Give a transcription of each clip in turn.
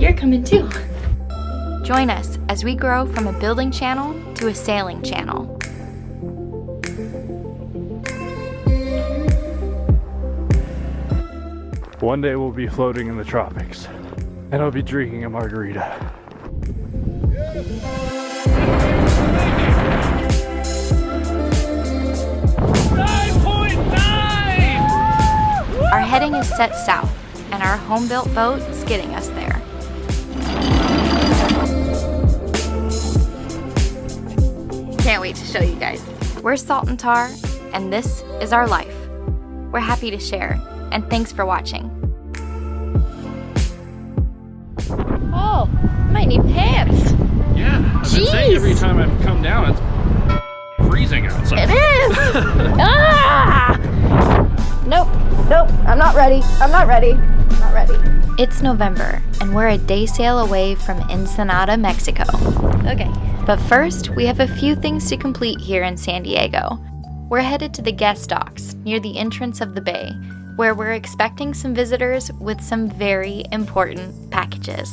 you're coming too. Join us as we grow from a building channel to a sailing channel. One day we'll be floating in the tropics, and I'll be drinking a margarita. Our heading is set south, and our home-built boat is getting us there. Can't wait to show you guys. We're Salt and Tar, and this is our life. We're happy to share, and thanks for watching. Oh, I might need pants. Yeah, I've been saying every time I've come down, it's freezing outside. It is! Ah! Nope, I'm not ready. It's November, and we're a day sail away from Ensenada, Mexico. Okay. But first, we have a few things to complete here in San Diego. We're headed to the guest docks near the entrance of the bay, where we're expecting some visitors with some very important packages.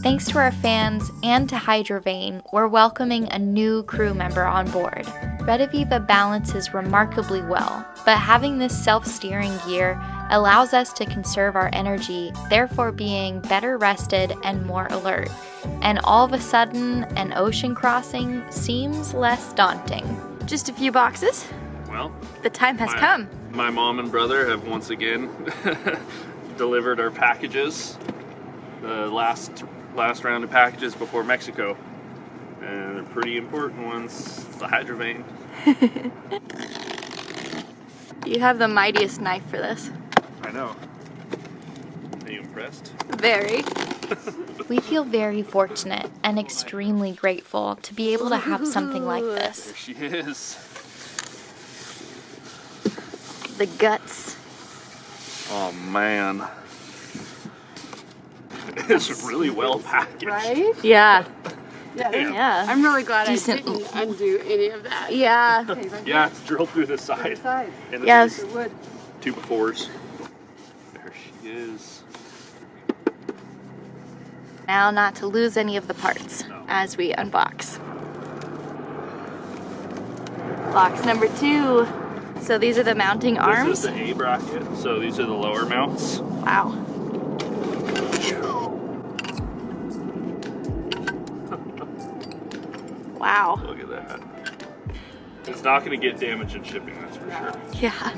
Thanks to our fans and to Hydrovane, we're welcoming a new crew member on board. Redaviva balances remarkably well, but having this self-steering gear allows us to conserve our energy, therefore being better rested and more alert. And all of a sudden, an ocean crossing seems less daunting. Just a few boxes? Well, the time has come. My mom and brother have once again delivered our packages. The last round of packages before Mexico. And they're pretty important ones. It's the Hydrovane. You have the mightiest knife for this. I know. Are you impressed? Very. We feel very fortunate and extremely grateful to be able to have something like this. There she is. The guts. Oh man. It's really well packaged. Right? Yeah. Yeah. I'm really glad Decent. I didn't undo any of that. Yeah. Yeah, it's drilled through the side. And Yes. there's Wood. 2 befores. There she is. Now not to lose any of the parts as we unbox. Box number 2. So these are the mounting arms? This is the A bracket, so these are the lower mounts. Wow. Wow. Look at that. It's not going to get damaged in shipping, that's for sure. Yeah.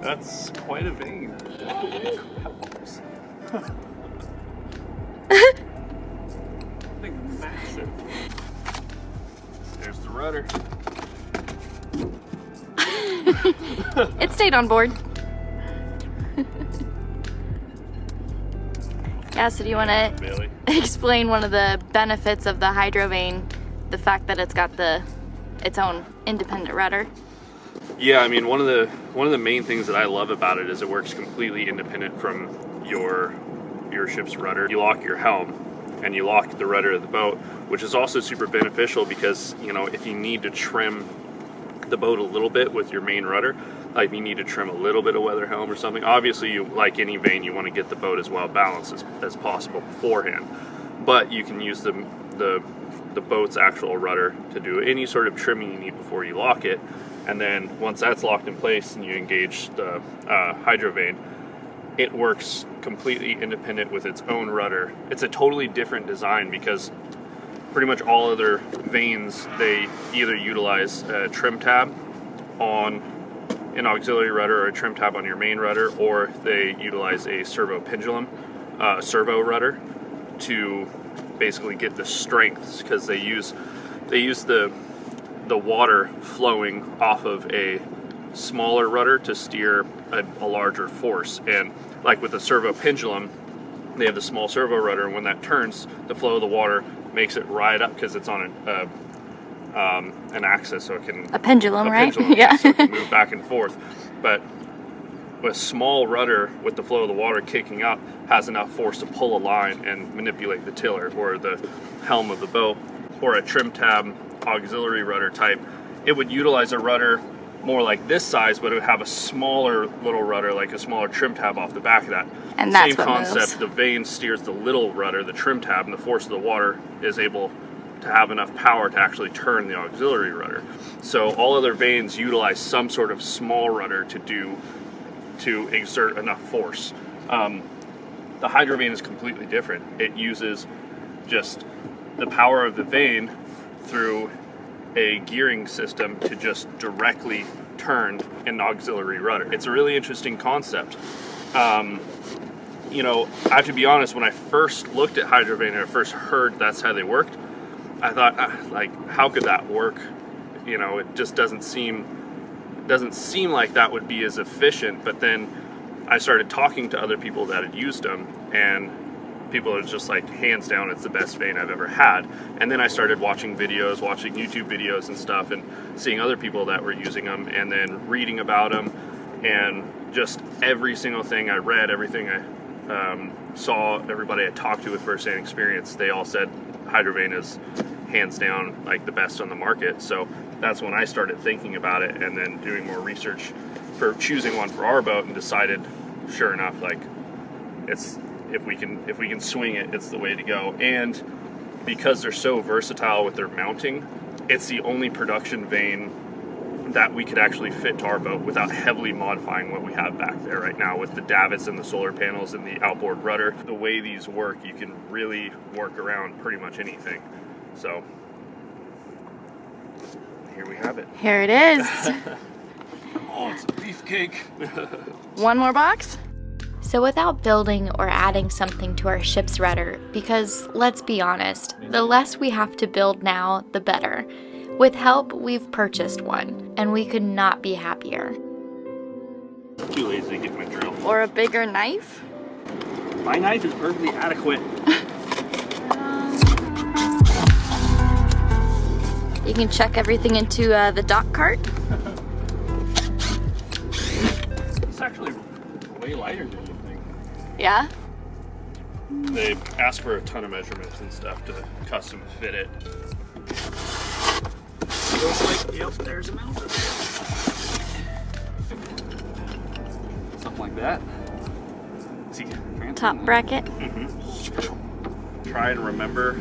That's quite a vein. Massive. There's the rudder. It stayed on board. Yeah, so do you want to explain one of the benefits of the Hydrovane, the fact that it's got its own independent rudder? Yeah, I mean, one of the main things that I love about it is it works completely independent from your ship's rudder. You lock your helm and you lock the rudder of the boat, which is also super beneficial because, you know, if you need to trim the boat a little bit with your main rudder, like you need to trim a little bit of weather helm or something, obviously you, like any vane, you want to get the boat as well balanced as possible beforehand, but you can use the boat's actual rudder to do any sort of trimming you need before you lock it. And then once that's locked in place and you engage the Hydrovane, it works completely independent with its own rudder. It's a totally different design because pretty much all other vanes, they either utilize a trim tab on an auxiliary rudder or a trim tab on your main rudder, or they utilize a servo rudder to basically get the strengths, because they use the water flowing off of a smaller rudder to steer a larger force. And like with the servo pendulum, they have the small servo rudder, and when that turns, the flow of the water makes it ride up because it's on an axis, so it can a pendulum, right? Pendulum, yeah. So it can move back and forth. But a small rudder with the flow of the water kicking up has enough force to pull a line and manipulate the tiller or the helm of the boat, or a trim tab auxiliary rudder type, it would utilize a rudder more like this size, but it would have a smaller little rudder, like a smaller trim tab off the back of that. And that's same what concept. moves. The vane steers the little rudder, the trim tab, and the force of the water is able to have enough power to actually turn the auxiliary rudder. So all other vanes utilize some sort of small rudder to exert enough force. The Hydrovane is completely different. It uses just the power of the vane through a gearing system to just directly turn an auxiliary rudder. It's a really interesting concept. You know, I have to be honest, when I first looked at Hydrovane and I first heard that's how they worked, I thought, like, how could that work? You know, it just doesn't seem like that would be as efficient. But then I started talking to other people that had used them, and people are just like, hands down, it's the best vane I've ever had. And then I started watching videos, watching YouTube videos and stuff, and seeing other people that were using them, and then reading about them, and just every single thing I read, everything I saw, everybody I talked to with first-hand experience, they all said Hydrovane is hands down like the best on the market. So that's when I started thinking about it, and then doing more research for choosing one for our boat, and decided, sure enough, like, it's if we can swing it, it's the way to go. And because they're so versatile with their mounting, it's the only production vane that we could actually fit to our boat without heavily modifying what we have back there right now with the davits and the solar panels and the outboard rudder. The way these work, you can really work around pretty much anything. So here we have it. Here it is. Oh, it's a beefcake. One more box? So without building or adding something to our ship's rudder, because let's be honest, the less we have to build now, the better. With help, we've purchased one, and we could not be happier. Too lazy to get my drill. Or a bigger knife? My knife is perfectly adequate. You can check everything into the dock cart. It's actually way lighter than you think. Yeah? They ask for a ton of measurements and stuff to custom fit it. Looks like, yep, there's a mountain. Something like that. See, Top bracket. Try and remember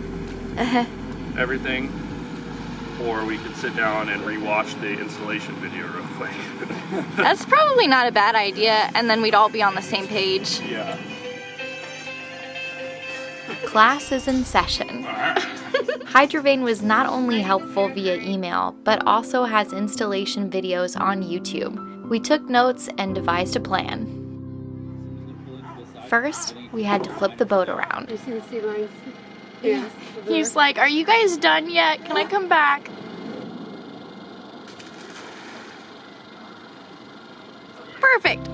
everything, or we could sit down and rewatch the installation video real quick. That's probably not a bad idea, and then we'd all be on the same page. Yeah. Class is in session. Hydrovane was not only helpful via email, but also has installation videos on YouTube. We took notes and devised a plan. First, we had to flip the boat around. You see the sea lines? Yeah. He's like, "Are you guys done yet? Can I come back?" Perfect.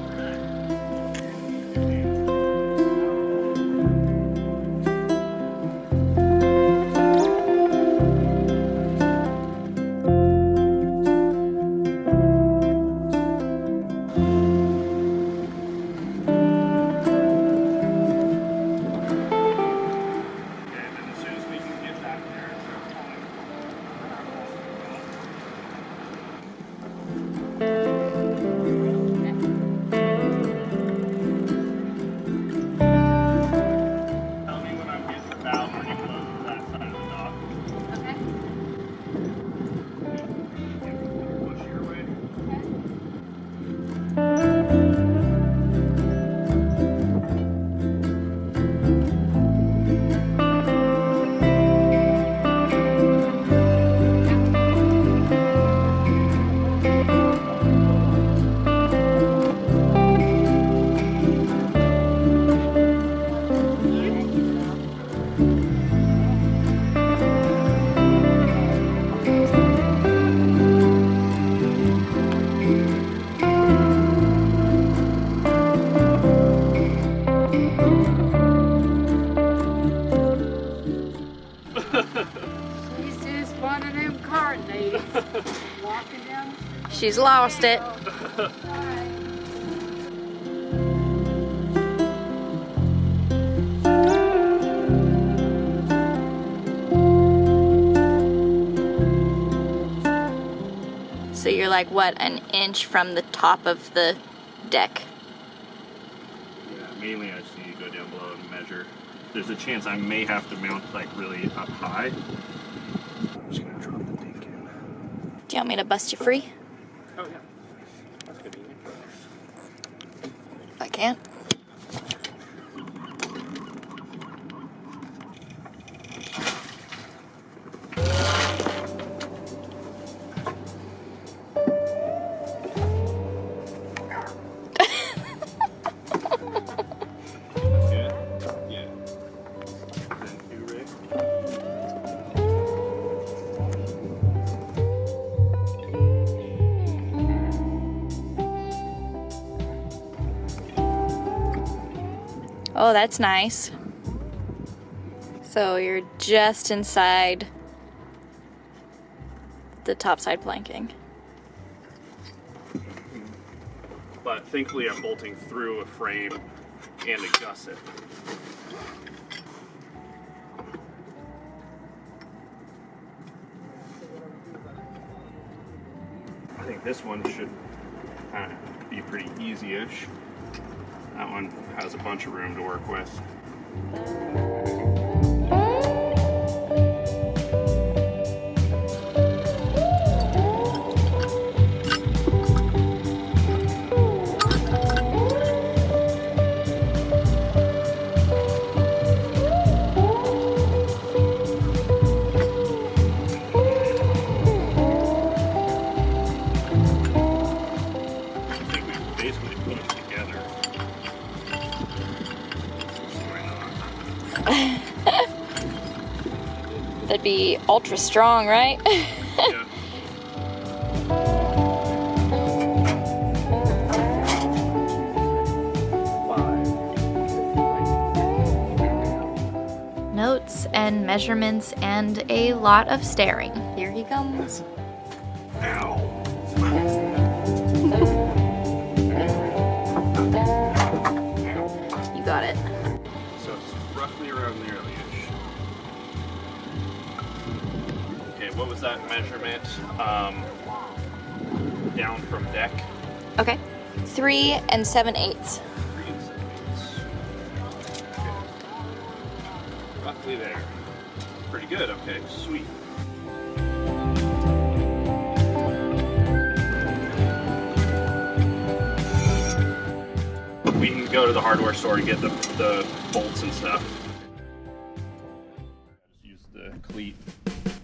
She's just one of them cart ladies. Walking down. She's lost it. So you're like, what, an inch from the top of the deck? Yeah, mainly I just need to go down below and measure. There's a chance I may have to mount like really up high. I'm just gonna drop the tank in. Do you want me to bust you free? Oh yeah, that's convenient. If I can. Oh, that's nice. So you're just inside the topside planking. But thankfully I'm bolting through a frame and a gusset. I think this one should kind of be pretty easy-ish. That one has a bunch of room to work with. That'd be ultra strong, right? Yeah. Notes and measurements and a lot of staring. Here he comes. Ow. You got it. So it's roughly around there. Okay, what was that measurement down from deck? Okay. 3 7/8. 3 7/8. Okay. Roughly there. Pretty good, okay, sweet. We can go to the hardware store and get the bolts and stuff. Just use the cleat.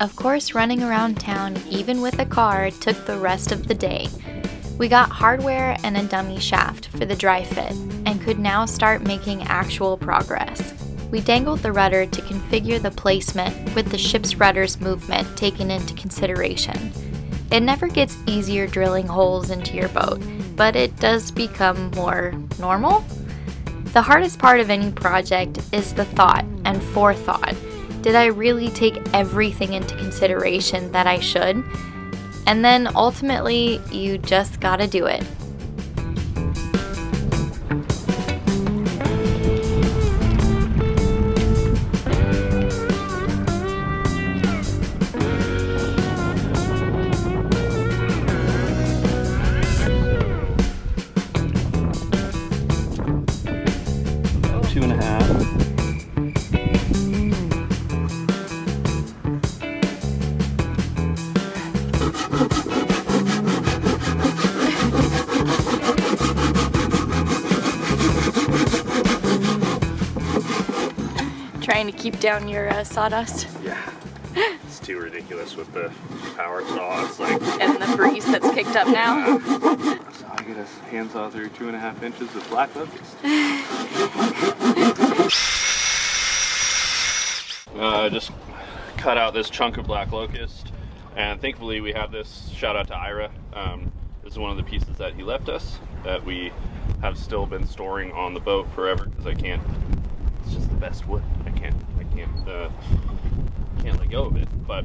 Of course, running around town, even with a car, took the rest of the day. We got hardware and a dummy shaft for the dry fit, and could now start making actual progress. We dangled the rudder to configure the placement with the ship's rudder's movement taken into consideration. It never gets easier drilling holes into your boat, but it does become more normal. The hardest part of any project is the thought and forethought. Did I really take everything into consideration that I should? And then ultimately, you just gotta do it. Trying to keep down your sawdust. Yeah. It's too ridiculous with the power saw. It's like... And the breeze that's picked up now. So I get a handsaw through 2.5 inches of black locust. Just cut out this chunk of black locust, and thankfully we have this. Shout out to Ira. This is one of the pieces that he left us that we have still been storing on the boat forever because I can't. It's just the best wood. I can't let go of it. But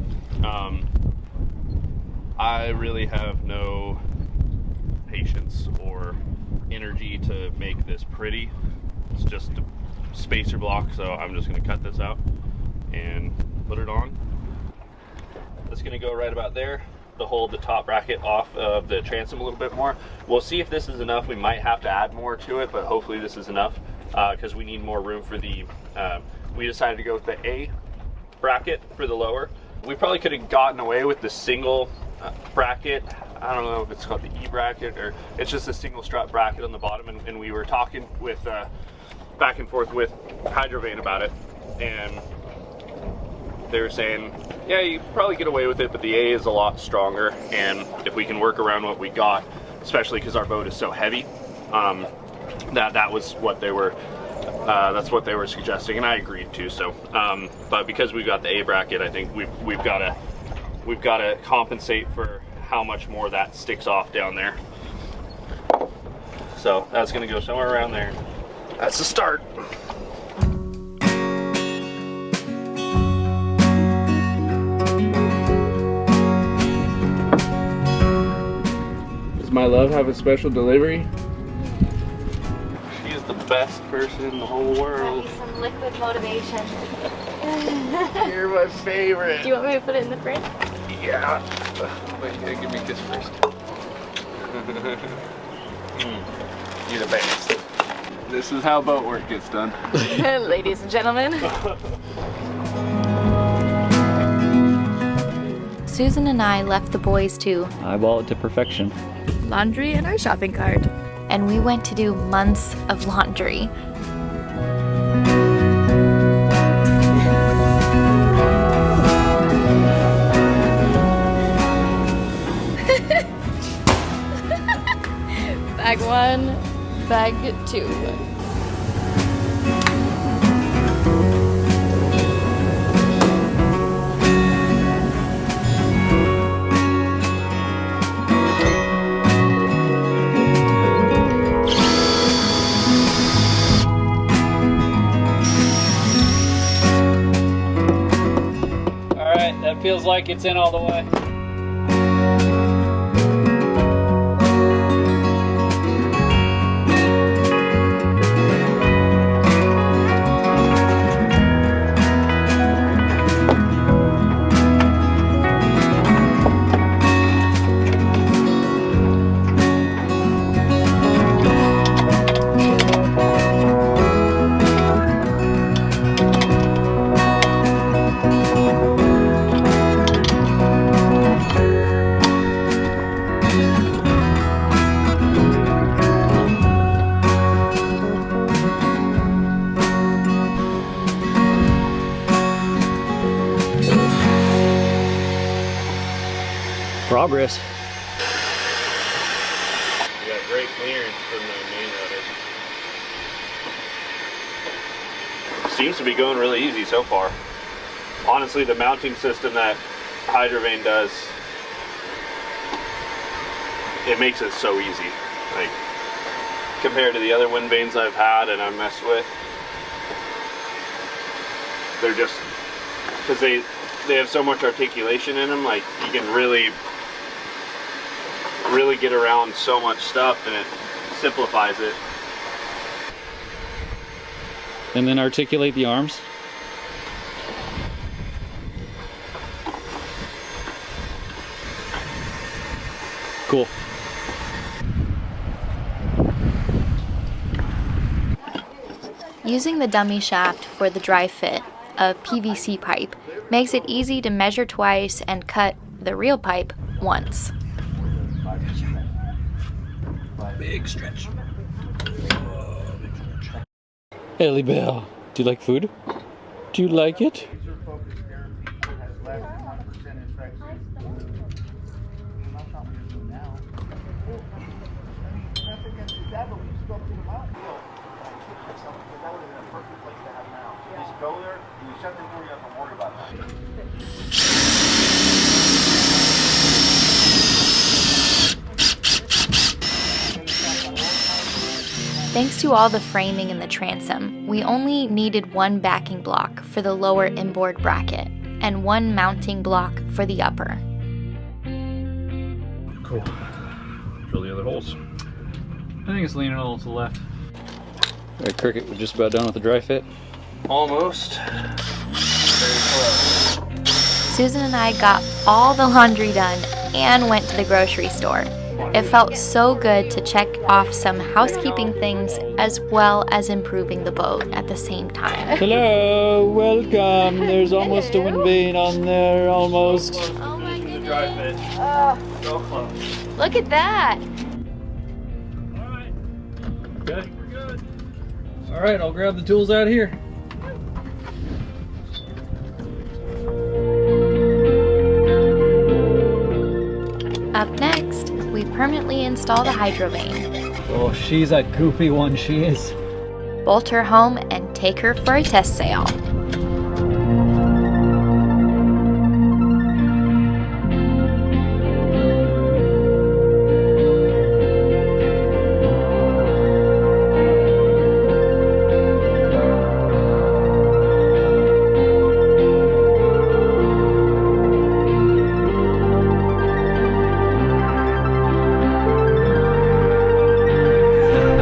I really have no patience or energy to make this pretty. It's just a spacer block, so I'm just going to cut this out and put it on. It's going to go right about there. to hold the top bracket off of the transom a little bit more. We'll see if this is enough. We might have to add more to it, but hopefully this is enough because we need more room for the, we decided to go with the A bracket for the lower. We probably could have gotten away with the single bracket. I don't know if it's called the E bracket or it's just a single strut bracket on the bottom, and we were talking with back and forth with Hydrovane about it, and they were saying, yeah, you probably get away with it, but the A is a lot stronger, and if we can work around what we got, especially because our boat is so heavy, that was what they were, that's what they were suggesting, and I agreed to. So, but because we've got the A bracket, I think we've got to compensate for how much more that sticks off down there. So that's going to go somewhere around there. That's the start. Does my love have a special delivery? She is the best person in the whole world. Some liquid motivation. You're my favorite. Do you want me to put it in the fridge? Yeah. Wait, you gotta give me this first. You're the best. This is how boat work gets done. Ladies and gentlemen. Susan and I left the boys to eyeball it to perfection. Laundry in our shopping cart. And we went to do months of laundry. Bag 1, bag 2. Alright, that feels like it's in all the way. Progress. We got great clearance from the main rudder. Seems to be going really easy so far. Honestly, the mounting system that Hydrovane does, it makes it so easy. Like, compared to the other wind vanes I've had and I've messed with, they're just, because they have so much articulation in them, like you can really get around so much stuff, and it simplifies it. And then articulate the arms. Cool. Using the dummy shaft for the dry fit, a PVC pipe, makes it easy to measure twice and cut the real pipe once. Big stretch. Ellie Bell, do you like food? Do you like it? Go there, you shut the door, you have to worry about that. Thanks to all the framing in the transom, we only needed one backing block for the lower inboard bracket and one mounting block for the upper. Cool. Drill the other holes. I think it's leaning a little to the left. Alright, Cricket, we're just about done with the dry fit. Almost. Very close. Susan and I got all the laundry done and went to the grocery store. It felt so good to check off some housekeeping things as well as improving the boat at the same time. Hello, welcome. There's almost a windvane on there, almost. Oh my goodness. Dry fit. So close. Look at that. Alright. Okay. We're good. All right, I'll grab the tools out of here. Up next, we permanently install the Hydrovane. Oh, she's a goofy one, she is. Bolt her home and take her for a test sail.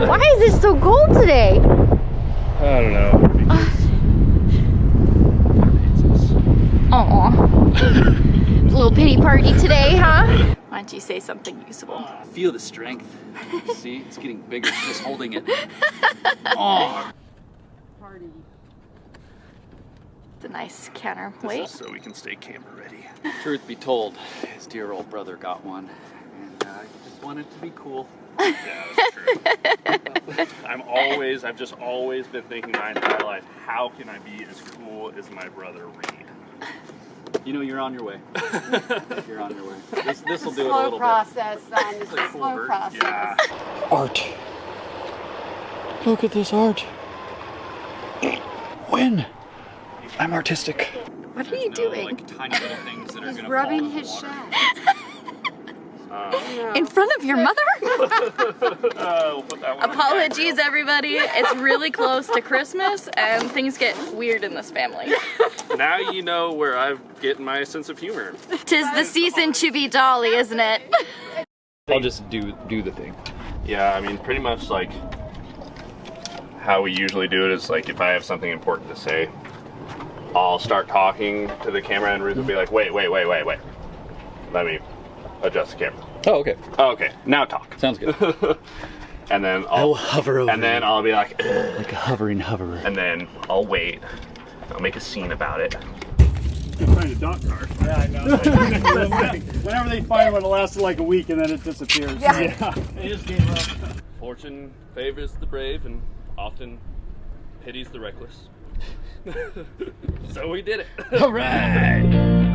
Why is it so cold today? I don't know. Aw. Little pity party today, huh? Why don't you say something usable? Feel the strength. See, it's getting bigger just holding it. Oh. It's a nice counterweight. This is so we can stay camera ready. Truth be told, his dear old brother got one, and he just wanted to be cool. Yeah, that's true. I've just always been thinking my entire life, how can I be as cool as my brother Reed? You know, you're on your way. You're on your way. This will do it a Slow little process, son. It's Like a slow Fulbert. process. Yeah. bit. Art. Look at this art. When? I'm artistic. What are you doing? Like tiny little things that are He's gonna rubbing fall in the his water. shaft. In front of your mother? We'll put that one on Apologies, camera. everybody. It's really close to Christmas, and things get weird in this family. Now you know where I'm getting my sense of humor. 'Tis the season to be dolly, isn't it? I'll just do the thing. Yeah, I mean, pretty much like how we usually do it is like if I have something important to say, I'll start talking to the camera and Ruth will be like, wait. Let me adjust the camera. Oh, okay. Okay, now talk. Sounds good. And then I'll hover over and then I'll be like, like a hovering hoverer. and then I'll wait. I'll make a scene about it. Find a dog car. Yeah, I know. Whenever they find one, it lasts like a week and then it disappears. Yeah. They just gave up. Fortune favors the brave and often pities the reckless. So we did it. All right.